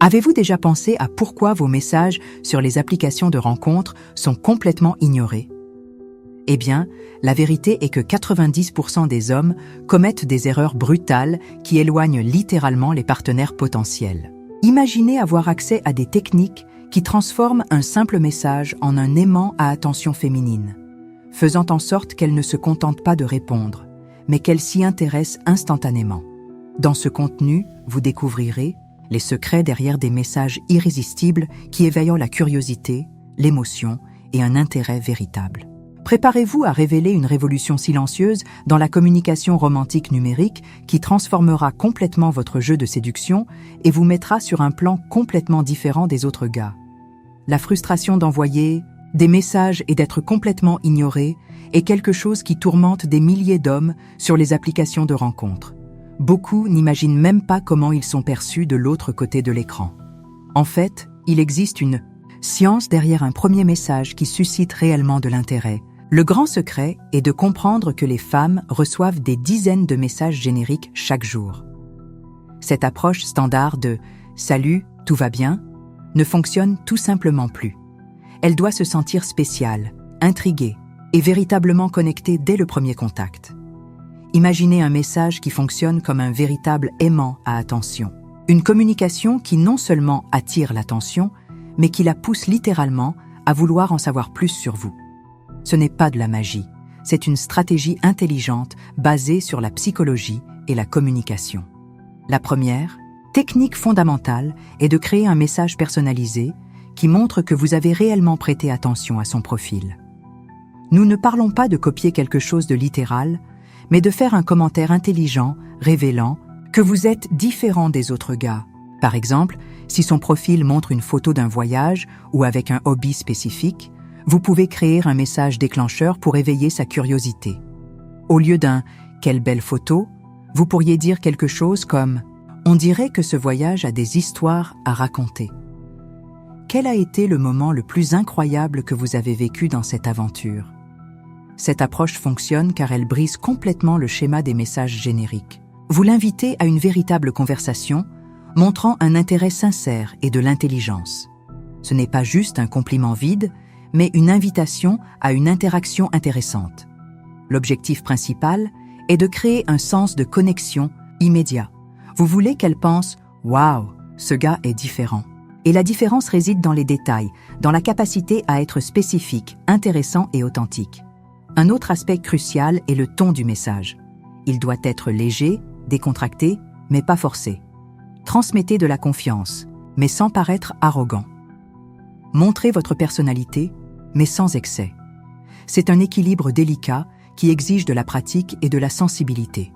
Avez-vous déjà pensé à pourquoi vos messages sur les applications de rencontres sont complètement ignorés? Eh bien, la vérité est que 90% des hommes commettent des erreurs brutales qui éloignent littéralement les partenaires potentiels. Imaginez avoir accès à des techniques qui transforment un simple message en un aimant à attention féminine, faisant en sorte qu'elle ne se contente pas de répondre, mais qu'elle s'y intéresse instantanément. Dans ce contenu, vous découvrirez les secrets derrière des messages irrésistibles qui éveillent la curiosité, l'émotion et un intérêt véritable. Préparez-vous à révéler une révolution silencieuse dans la communication romantique numérique qui transformera complètement votre jeu de séduction et vous mettra sur un plan complètement différent des autres gars. La frustration d'envoyer des messages et d'être complètement ignoré est quelque chose qui tourmente des milliers d'hommes sur les applications de rencontres. Beaucoup n'imaginent même pas comment ils sont perçus de l'autre côté de l'écran. En fait, il existe une science derrière un premier message qui suscite réellement de l'intérêt. Le grand secret est de comprendre que les femmes reçoivent des dizaines de messages génériques chaque jour. Cette approche standard de « Salut, tout va bien ?» ne fonctionne tout simplement plus. Elle doit se sentir spéciale, intriguée et véritablement connectée dès le premier contact. Imaginez un message qui fonctionne comme un véritable aimant à attention. Une communication qui non seulement attire l'attention, mais qui la pousse littéralement à vouloir en savoir plus sur vous. Ce n'est pas de la magie, c'est une stratégie intelligente basée sur la psychologie et la communication. La première, technique fondamentale, est de créer un message personnalisé qui montre que vous avez réellement prêté attention à son profil. Nous ne parlons pas de copier quelque chose de littéral, mais de faire un commentaire intelligent, révélant que vous êtes différent des autres gars. Par exemple, si son profil montre une photo d'un voyage ou avec un hobby spécifique, vous pouvez créer un message déclencheur pour éveiller sa curiosité. Au lieu d'un « quelle belle photo », vous pourriez dire quelque chose comme « on dirait que ce voyage a des histoires à raconter ». Quel a été le moment le plus incroyable que vous avez vécu dans cette aventure? Cette approche fonctionne car elle brise complètement le schéma des messages génériques. Vous l'invitez à une véritable conversation, montrant un intérêt sincère et de l'intelligence. Ce n'est pas juste un compliment vide, mais une invitation à une interaction intéressante. L'objectif principal est de créer un sens de connexion immédiat. Vous voulez qu'elle pense « Waouh, ce gars est différent ». Et la différence réside dans les détails, dans la capacité à être spécifique, intéressant et authentique. Un autre aspect crucial est le ton du message. Il doit être léger, décontracté, mais pas forcé. Transmettez de la confiance, mais sans paraître arrogant. Montrez votre personnalité, mais sans excès. C'est un équilibre délicat qui exige de la pratique et de la sensibilité.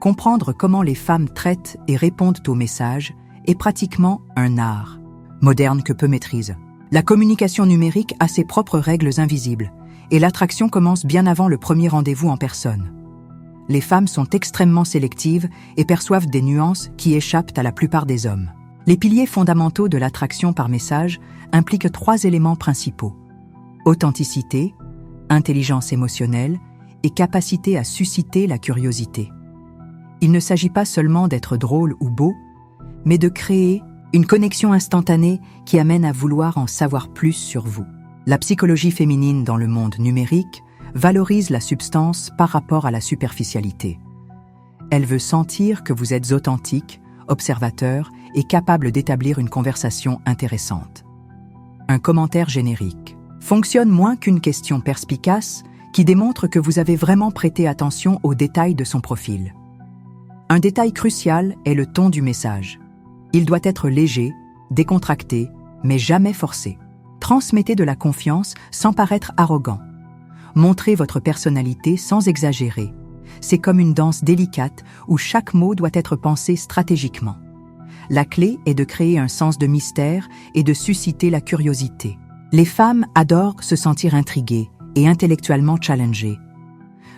Comprendre comment les femmes traitent et répondent aux messages est pratiquement un art, moderne que peu maîtrisent. La communication numérique a ses propres règles invisibles, et l'attraction commence bien avant le premier rendez-vous en personne. Les femmes sont extrêmement sélectives et perçoivent des nuances qui échappent à la plupart des hommes. Les piliers fondamentaux de l'attraction par message impliquent 3 éléments principaux: authenticité, intelligence émotionnelle et capacité à susciter la curiosité. Il ne s'agit pas seulement d'être drôle ou beau, mais de créer une connexion instantanée qui amène à vouloir en savoir plus sur vous. La psychologie féminine dans le monde numérique valorise la substance par rapport à la superficialité. Elle veut sentir que vous êtes authentique, observateur et capable d'établir une conversation intéressante. Un commentaire générique fonctionne moins qu'une question perspicace qui démontre que vous avez vraiment prêté attention aux détails de son profil. Un détail crucial est le ton du message. Il doit être léger, décontracté, mais jamais forcé. Transmettez de la confiance sans paraître arrogant. Montrez votre personnalité sans exagérer. C'est comme une danse délicate où chaque mot doit être pensé stratégiquement. La clé est de créer un sens de mystère et de susciter la curiosité. Les femmes adorent se sentir intriguées et intellectuellement challengées.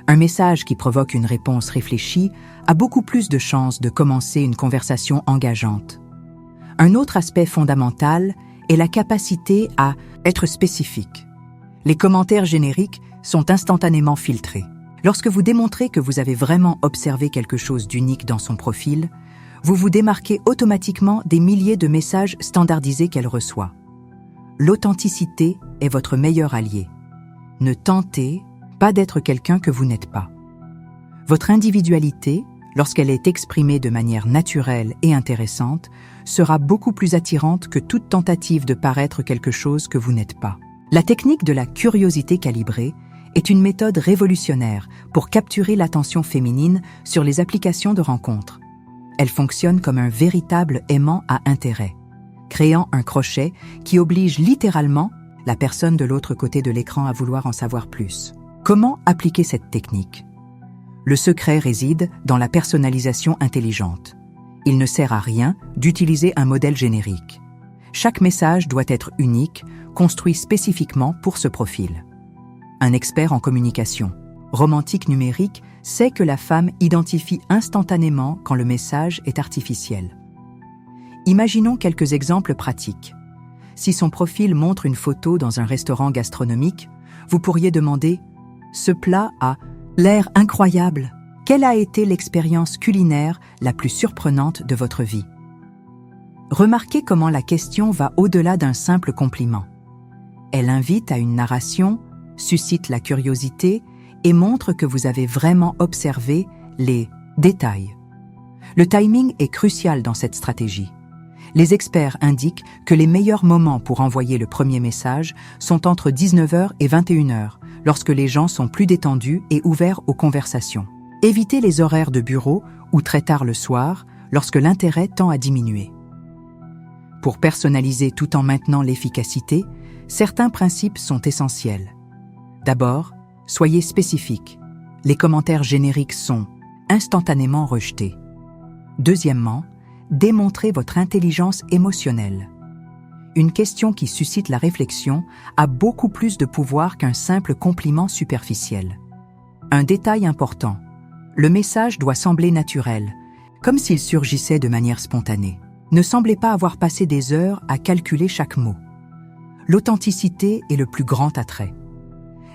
Un message qui provoque une réponse réfléchie a beaucoup plus de chances de commencer une conversation engageante. Un autre aspect fondamental est la capacité à être spécifique. Les commentaires génériques sont instantanément filtrés. Lorsque vous démontrez que vous avez vraiment observé quelque chose d'unique dans son profil, vous vous démarquez automatiquement des milliers de messages standardisés qu'elle reçoit. L'authenticité est votre meilleur allié. Ne tentez pas d'être quelqu'un que vous n'êtes pas. Votre individualité, lorsqu'elle est exprimée de manière naturelle et intéressante, sera beaucoup plus attirante que toute tentative de paraître quelque chose que vous n'êtes pas. La technique de la curiosité calibrée est une méthode révolutionnaire pour capturer l'attention féminine sur les applications de rencontres. Elle fonctionne comme un véritable aimant à intérêt, créant un crochet qui oblige littéralement la personne de l'autre côté de l'écran à vouloir en savoir plus. Comment appliquer cette technique ? Le secret réside dans la personnalisation intelligente. Il ne sert à rien d'utiliser un modèle générique. Chaque message doit être unique, construit spécifiquement pour ce profil. Un expert en communication, romantique numérique, sait que la femme identifie instantanément quand le message est artificiel. Imaginons quelques exemples pratiques. Si son profil montre une photo dans un restaurant gastronomique, vous pourriez demander « Ce plat a l'air incroyable. Quelle a été l'expérience culinaire la plus surprenante de votre vie ?» Remarquez comment la question va au-delà d'un simple compliment. Elle invite à une narration, suscite la curiosité et montre que vous avez vraiment observé les détails. Le timing est crucial dans cette stratégie. Les experts indiquent que les meilleurs moments pour envoyer le premier message sont entre 19h et 21h, lorsque les gens sont plus détendus et ouverts aux conversations. Évitez les horaires de bureau ou très tard le soir, lorsque l'intérêt tend à diminuer. Pour personnaliser tout en maintenant l'efficacité, certains principes sont essentiels. D'abord, soyez spécifique. Les commentaires génériques sont instantanément rejetés. Deuxièmement, démontrez votre intelligence émotionnelle. Une question qui suscite la réflexion a beaucoup plus de pouvoir qu'un simple compliment superficiel. Un détail important, le message doit sembler naturel, comme s'il surgissait de manière spontanée. Ne semblez pas avoir passé des heures à calculer chaque mot. L'authenticité est le plus grand attrait.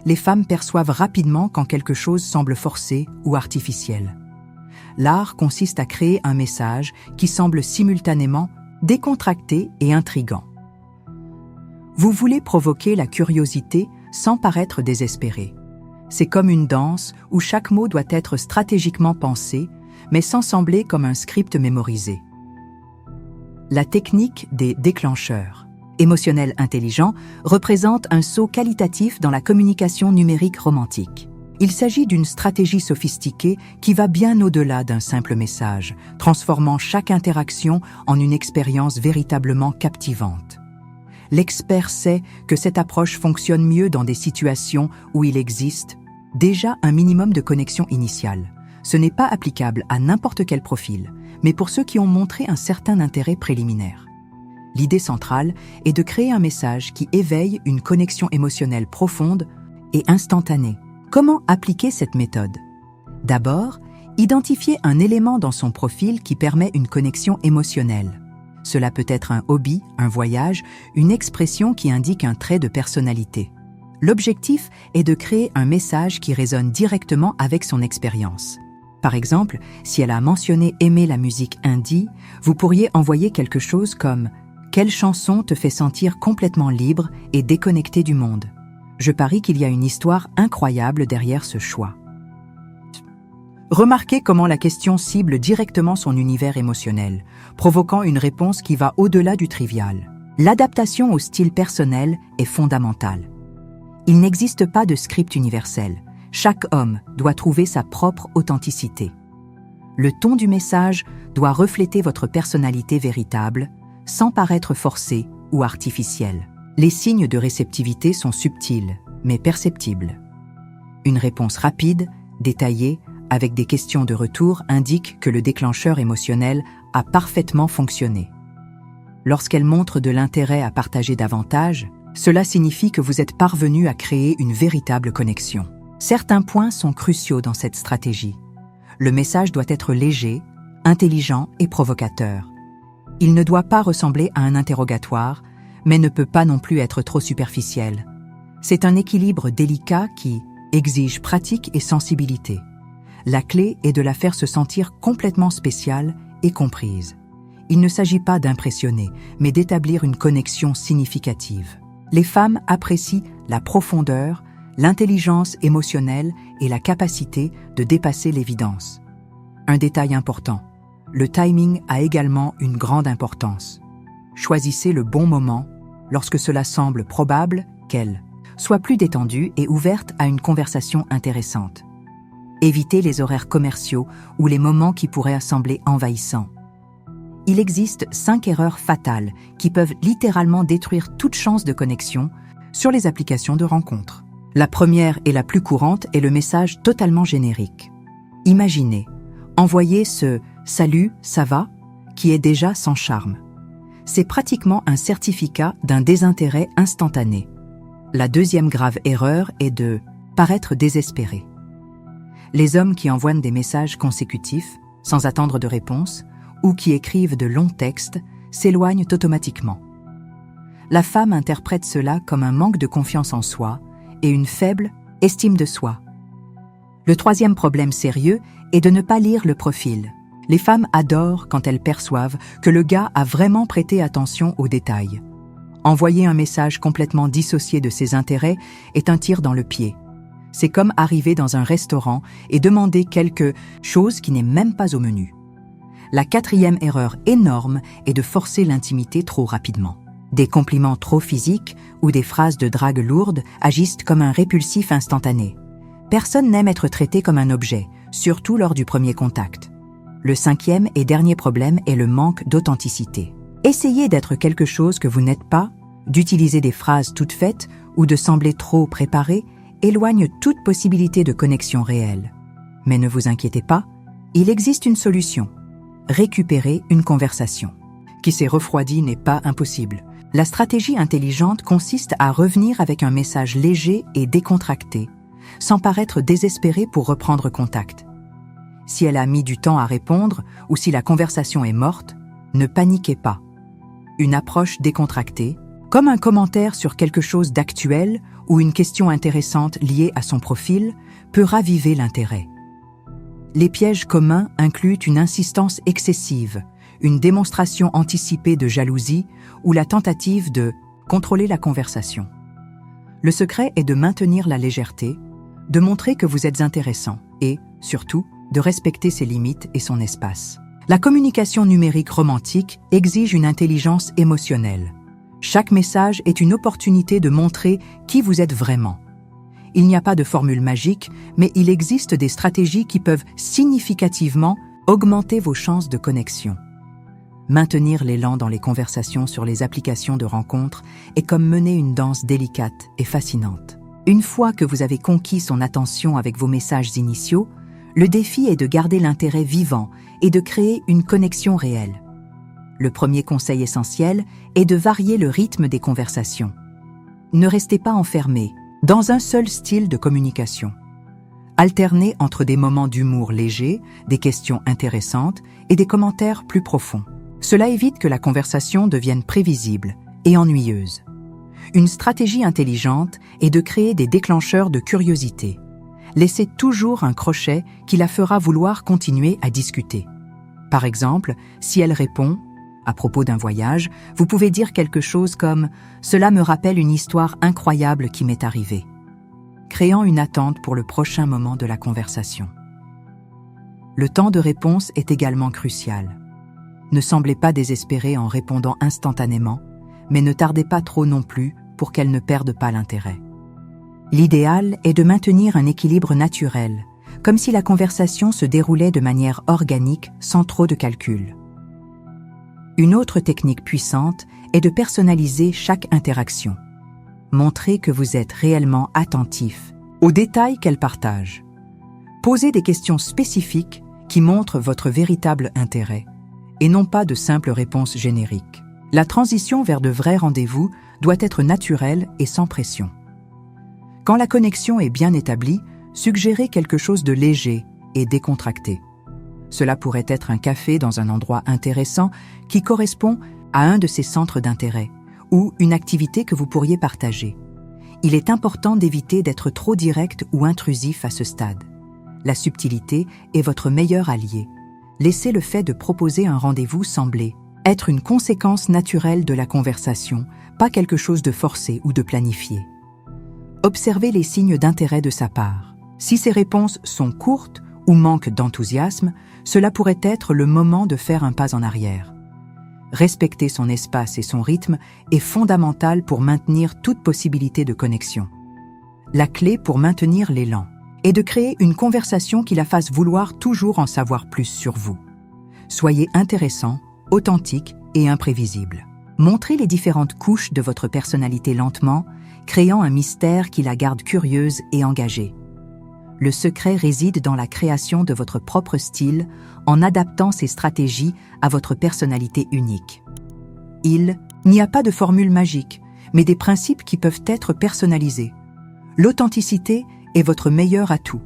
Les femmes perçoivent rapidement quand quelque chose semble forcé ou artificiel. L'art consiste à créer un message qui semble simultanément décontracté et intrigant. Vous voulez provoquer la curiosité sans paraître désespéré. C'est comme une danse où chaque mot doit être stratégiquement pensé, mais sans sembler comme un script mémorisé. La technique des déclencheurs émotionnels intelligents représente un saut qualitatif dans la communication numérique romantique. Il s'agit d'une stratégie sophistiquée qui va bien au-delà d'un simple message, transformant chaque interaction en une expérience véritablement captivante. L'expert sait que cette approche fonctionne mieux dans des situations où il existe déjà un minimum de connexion initiale. Ce n'est pas applicable à n'importe quel profil, mais pour ceux qui ont montré un certain intérêt préliminaire. L'idée centrale est de créer un message qui éveille une connexion émotionnelle profonde et instantanée. Comment appliquer cette méthode ? D'abord, identifiez un élément dans son profil qui permet une connexion émotionnelle. Cela peut être un hobby, un voyage, une expression qui indique un trait de personnalité. L'objectif est de créer un message qui résonne directement avec son expérience. Par exemple, si elle a mentionné aimer la musique indie, vous pourriez envoyer quelque chose comme « Quelle chanson te fait sentir complètement libre et déconnecté du monde ?» Je parie qu'il y a une histoire incroyable derrière ce choix. Remarquez comment la question cible directement son univers émotionnel, provoquant une réponse qui va au-delà du trivial. L'adaptation au style personnel est fondamentale. Il n'existe pas de script universel. Chaque homme doit trouver sa propre authenticité. Le ton du message doit refléter votre personnalité véritable, sans paraître forcé ou artificiel. Les signes de réceptivité sont subtils, mais perceptibles. Une réponse rapide, détaillée, avec des questions de retour indique que le déclencheur émotionnel a parfaitement fonctionné. Lorsqu'elle montre de l'intérêt à partager davantage, cela signifie que vous êtes parvenu à créer une véritable connexion. Certains points sont cruciaux dans cette stratégie. Le message doit être léger, intelligent et provocateur. Il ne doit pas ressembler à un interrogatoire, mais ne peut pas non plus être trop superficiel. C'est un équilibre délicat qui exige pratique et sensibilité. La clé est de la faire se sentir complètement spéciale et comprise. Il ne s'agit pas d'impressionner, mais d'établir une connexion significative. Les femmes apprécient la profondeur, l'intelligence émotionnelle et la capacité de dépasser l'évidence. Un détail important, le timing a également une grande importance. Choisissez le bon moment lorsque cela semble probable qu'elle soit plus détendue et ouverte à une conversation intéressante. Évitez les horaires commerciaux ou les moments qui pourraient sembler envahissants. Il existe 5 erreurs fatales qui peuvent littéralement détruire toute chance de connexion sur les applications de rencontres. La première et la plus courante est le message totalement générique. Imaginez, envoyer ce « Salut, ça va ?» qui est déjà sans charme. C'est pratiquement un certificat d'un désintérêt instantané. La deuxième grave erreur est de paraître désespéré. Les hommes qui envoient des messages consécutifs, sans attendre de réponse, ou qui écrivent de longs textes, s'éloignent automatiquement. La femme interprète cela comme un manque de confiance en soi et une faible estime de soi. Le troisième problème sérieux est de ne pas lire le profil. Les femmes adorent quand elles perçoivent que le gars a vraiment prêté attention aux détails. Envoyer un message complètement dissocié de ses intérêts est un tir dans le pied. C'est comme arriver dans un restaurant et demander quelque chose qui n'est même pas au menu. La quatrième erreur énorme est de forcer l'intimité trop rapidement. Des compliments trop physiques ou des phrases de drague lourdes agissent comme un répulsif instantané. Personne n'aime être traité comme un objet, surtout lors du premier contact. Le cinquième et dernier problème est le manque d'authenticité. Essayez d'être quelque chose que vous n'êtes pas, d'utiliser des phrases toutes faites ou de sembler trop préparé éloigne toute possibilité de connexion réelle. Mais ne vous inquiétez pas, il existe une solution. Récupérer une conversation. Qui s'est refroidie n'est pas impossible. La stratégie intelligente consiste à revenir avec un message léger et décontracté, sans paraître désespéré pour reprendre contact. Si elle a mis du temps à répondre ou si la conversation est morte, ne paniquez pas. Une approche décontractée, comme un commentaire sur quelque chose d'actuel ou une question intéressante liée à son profil, peut raviver l'intérêt. Les pièges communs incluent une insistance excessive, une démonstration anticipée de jalousie ou la tentative de contrôler la conversation. Le secret est de maintenir la légèreté, de montrer que vous êtes intéressant et, surtout, de respecter ses limites et son espace. La communication numérique romantique exige une intelligence émotionnelle. Chaque message est une opportunité de montrer qui vous êtes vraiment. Il n'y a pas de formule magique, mais il existe des stratégies qui peuvent significativement augmenter vos chances de connexion. Maintenir l'élan dans les conversations sur les applications de rencontres est comme mener une danse délicate et fascinante. Une fois que vous avez conquis son attention avec vos messages initiaux, le défi est de garder l'intérêt vivant et de créer une connexion réelle. Le premier conseil essentiel est de varier le rythme des conversations. Ne restez pas enfermé dans un seul style de communication. Alternez entre des moments d'humour léger, des questions intéressantes et des commentaires plus profonds. Cela évite que la conversation devienne prévisible et ennuyeuse. Une stratégie intelligente est de créer des déclencheurs de curiosité. Laissez toujours un crochet qui la fera vouloir continuer à discuter. Par exemple, si elle répond à propos d'un voyage, vous pouvez dire quelque chose comme « Cela me rappelle une histoire incroyable qui m'est arrivée », créant une attente pour le prochain moment de la conversation. Le temps de réponse est également crucial. Ne semblez pas désespéré en répondant instantanément, mais ne tardez pas trop non plus pour qu'elle ne perde pas l'intérêt. L'idéal est de maintenir un équilibre naturel, comme si la conversation se déroulait de manière organique sans trop de calcul. Une autre technique puissante est de personnaliser chaque interaction. Montrez que vous êtes réellement attentif aux détails qu'elle partage. Posez des questions spécifiques qui montrent votre véritable intérêt et non pas de simples réponses génériques. La transition vers de vrais rendez-vous doit être naturelle et sans pression. Quand la connexion est bien établie, suggérez quelque chose de léger et décontracté. Cela pourrait être un café dans un endroit intéressant qui correspond à un de ses centres d'intérêt ou une activité que vous pourriez partager. Il est important d'éviter d'être trop direct ou intrusif à ce stade. La subtilité est votre meilleur allié. laissez le fait de proposer un rendez-vous sembler être une conséquence naturelle de la conversation, pas quelque chose de forcé ou de planifié. Observez les signes d'intérêt de sa part. Si ses réponses sont courtes ou manquent d'enthousiasme, cela pourrait être le moment de faire un pas en arrière. Respecter son espace et son rythme est fondamental pour maintenir toute possibilité de connexion. La clé pour maintenir l'élan est de créer une conversation qui la fasse vouloir toujours en savoir plus sur vous. Soyez intéressant, authentique et imprévisible. Montrez les différentes couches de votre personnalité lentement, créant un mystère qui la garde curieuse et engagée. Le secret réside dans la création de votre propre style en adaptant ses stratégies à votre personnalité unique. Il n'y a pas de formule magique, mais des principes qui peuvent être personnalisés. L'authenticité est votre meilleur atout.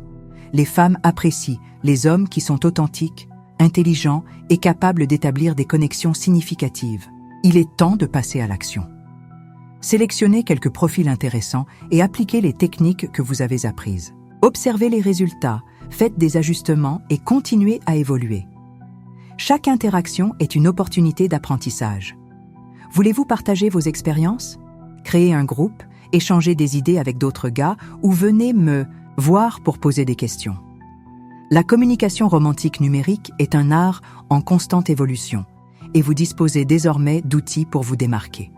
Les femmes apprécient les hommes qui sont authentiques, intelligents et capables d'établir des connexions significatives. Il est temps de passer à l'action. Sélectionnez quelques profils intéressants et appliquez les techniques que vous avez apprises. Observez les résultats, faites des ajustements et continuez à évoluer. Chaque interaction est une opportunité d'apprentissage. Voulez-vous partager vos expériences? Créer un groupe, échanger des idées avec d'autres gars ou venez me voir pour poser des questions. La communication romantique numérique est un art en constante évolution et vous disposez désormais d'outils pour vous démarquer.